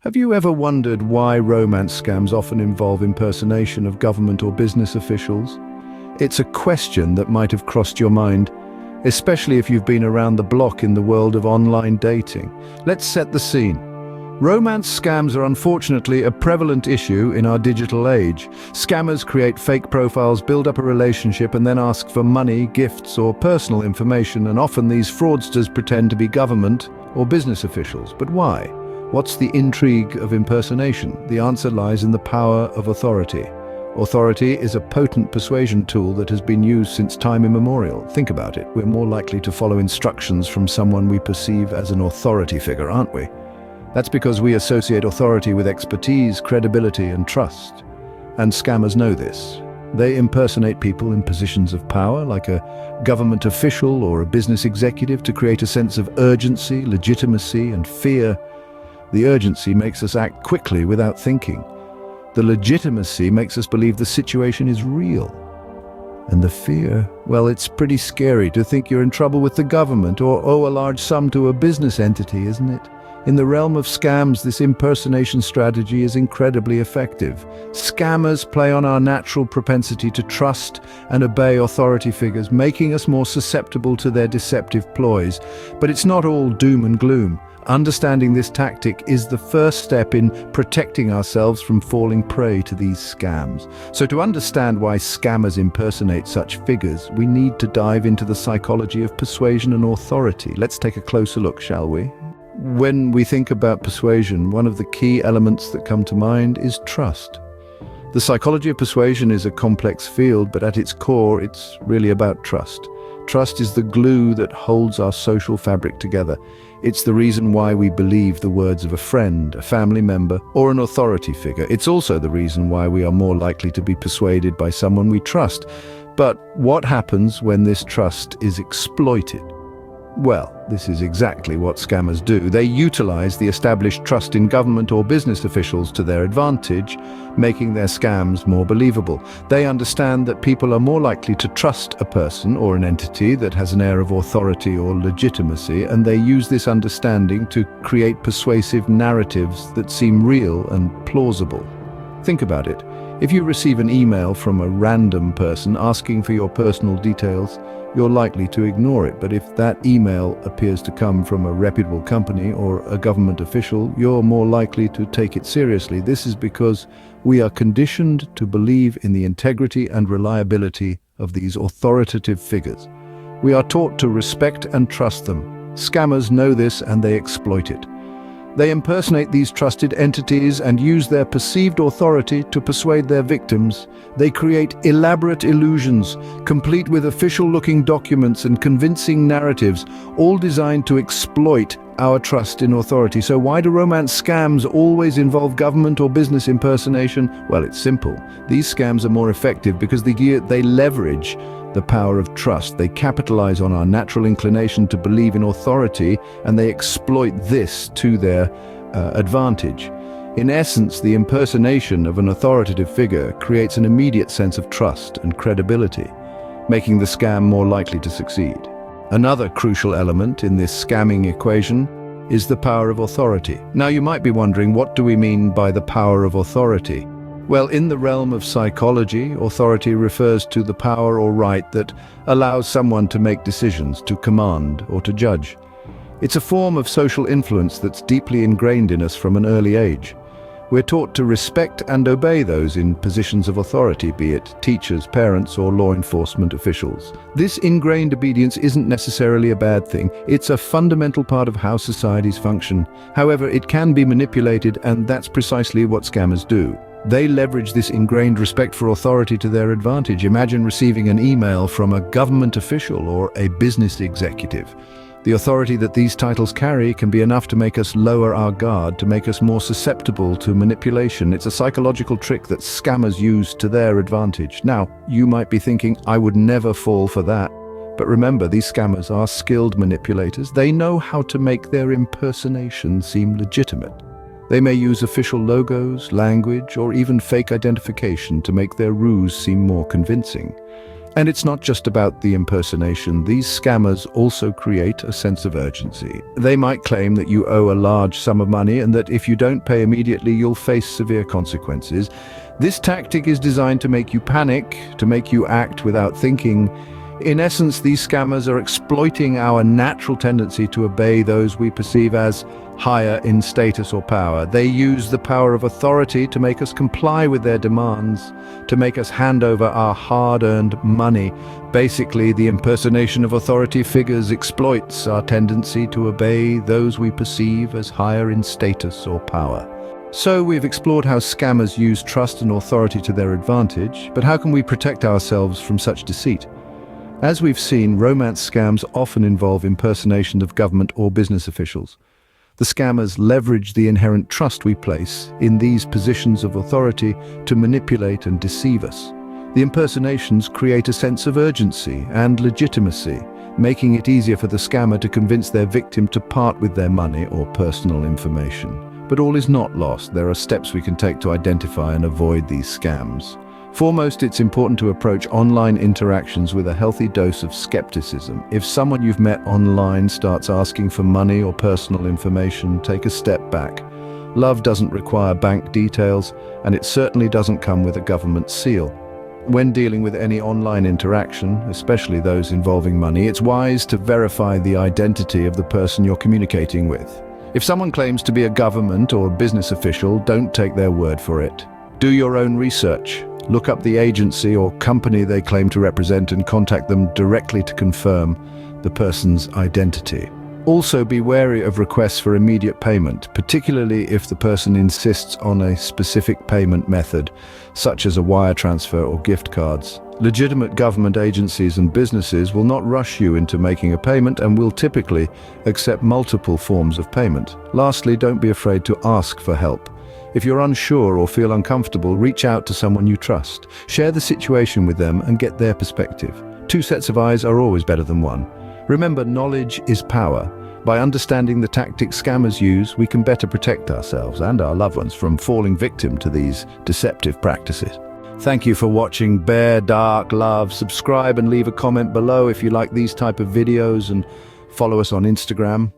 Have you ever wondered why romance scams often involve impersonation of government or business officials? It's a question that might have crossed your mind, especially if you've been around the block in the world of online dating. Let's set the scene. Romance scams are unfortunately a prevalent issue in our digital age. Scammers create fake profiles, build up a relationship, and then ask for money, gifts, or personal information, and often these fraudsters pretend to be government or business officials. But why? What's the intrigue of impersonation? The answer lies in the power of authority. Authority is a potent persuasion tool that has been used since time immemorial. Think about it. We're more likely to follow instructions from someone we perceive as an authority figure, aren't we? That's because we associate authority with expertise, credibility, and trust. And scammers know this. They impersonate people in positions of power, like a government official or a business executive, to create a sense of urgency, legitimacy, and fear. The urgency makes us act quickly without thinking. The legitimacy makes us believe the situation is real. And the fear, well, it's pretty scary to think you're in trouble with the government or owe a large sum to a business entity, isn't it? In the realm of scams, this impersonation strategy is incredibly effective. Scammers play on our natural propensity to trust and obey authority figures, making us more susceptible to their deceptive ploys. But it's not all doom and gloom. Understanding this tactic is the first step in protecting ourselves from falling prey to these scams. So to understand why scammers impersonate such figures, we need to dive into the psychology of persuasion and authority. Let's take a closer look, shall we? When we think about persuasion, one of the key elements that come to mind is trust. The psychology of persuasion is a complex field, but at its core, it's really about trust. Trust is the glue that holds our social fabric together. It's the reason why we believe the words of a friend, a family member, or an authority figure. It's also the reason why we are more likely to be persuaded by someone we trust. But what happens when this trust is exploited? Well, this is exactly what scammers do. They utilize the established trust in government or business officials to their advantage, making their scams more believable. They understand that people are more likely to trust a person or an entity that has an air of authority or legitimacy, and they use this understanding to create persuasive narratives that seem real and plausible. Think about it. If you receive an email from a random person asking for your personal details, you're likely to ignore it. But if that email appears to come from a reputable company or a government official, you're more likely to take it seriously. This is because we are conditioned to believe in the integrity and reliability of these authoritative figures. We are taught to respect and trust them. Scammers know this and they exploit it. They impersonate these trusted entities and use their perceived authority to persuade their victims. They create elaborate illusions, complete with official-looking documents and convincing narratives, all designed to exploit our trust in authority. So why do romance scams always involve government or business impersonation? Well, it's simple. These scams are more effective because they leverage the power of trust. They capitalize on our natural inclination to believe in authority, and they exploit this to their advantage. In essence, the impersonation of an authoritative figure creates an immediate sense of trust and credibility, making the scam more likely to succeed. Another crucial element in this scamming equation is the power of authority. Now, you might be wondering, what do we mean by the power of authority? Well, in the realm of psychology, authority refers to the power or right that allows someone to make decisions, to command, or to judge. It's a form of social influence that's deeply ingrained in us from an early age. We're taught to respect and obey those in positions of authority, be it teachers, parents, or law enforcement officials. This ingrained obedience isn't necessarily a bad thing. It's a fundamental part of how societies function. However, it can be manipulated, and that's precisely what scammers do. They leverage this ingrained respect for authority to their advantage. Imagine receiving an email from a government official or a business executive. The authority that these titles carry can be enough to make us lower our guard, to make us more susceptible to manipulation. It's a psychological trick that scammers use to their advantage. Now, you might be thinking, I would never fall for that. But remember, these scammers are skilled manipulators. They know how to make their impersonation seem legitimate. They may use official logos, language, or even fake identification to make their ruse seem more convincing. And it's not just about the impersonation. These scammers also create a sense of urgency. They might claim that you owe a large sum of money and that if you don't pay immediately, you'll face severe consequences. This tactic is designed to make you panic, to make you act without thinking. In essence, these scammers are exploiting our natural tendency to obey those we perceive as higher in status or power. They use the power of authority to make us comply with their demands, to make us hand over our hard-earned money. Basically, the impersonation of authority figures exploits our tendency to obey those we perceive as higher in status or power. So we've explored how scammers use trust and authority to their advantage, but how can we protect ourselves from such deceit? As we've seen, romance scams often involve impersonation of government or business officials. The scammers leverage the inherent trust we place in these positions of authority to manipulate and deceive us. The impersonations create a sense of urgency and legitimacy, making it easier for the scammer to convince their victim to part with their money or personal information. But all is not lost. There are steps we can take to identify and avoid these scams. Foremost, it's important to approach online interactions with a healthy dose of skepticism. If someone you've met online starts asking for money or personal information, take a step back. Love doesn't require bank details, and it certainly doesn't come with a government seal. When dealing with any online interaction, especially those involving money, it's wise to verify the identity of the person you're communicating with. If someone claims to be a government or business official, don't take their word for it. Do your own research. Look up the agency or company they claim to represent and contact them directly to confirm the person's identity. Also, be wary of requests for immediate payment, particularly if the person insists on a specific payment method, such as a wire transfer or gift cards. Legitimate government agencies and businesses will not rush you into making a payment and will typically accept multiple forms of payment. Lastly, don't be afraid to ask for help. If you're unsure or feel uncomfortable, reach out to someone you trust. Share the situation with them and get their perspective. Two sets of eyes are always better than one. Remember, knowledge is power. By understanding the tactics scammers use, we can better protect ourselves and our loved ones from falling victim to these deceptive practices. Thank you for watching Bear Dark Love. Subscribe and leave a comment below if you like these type of videos, and follow us on Instagram.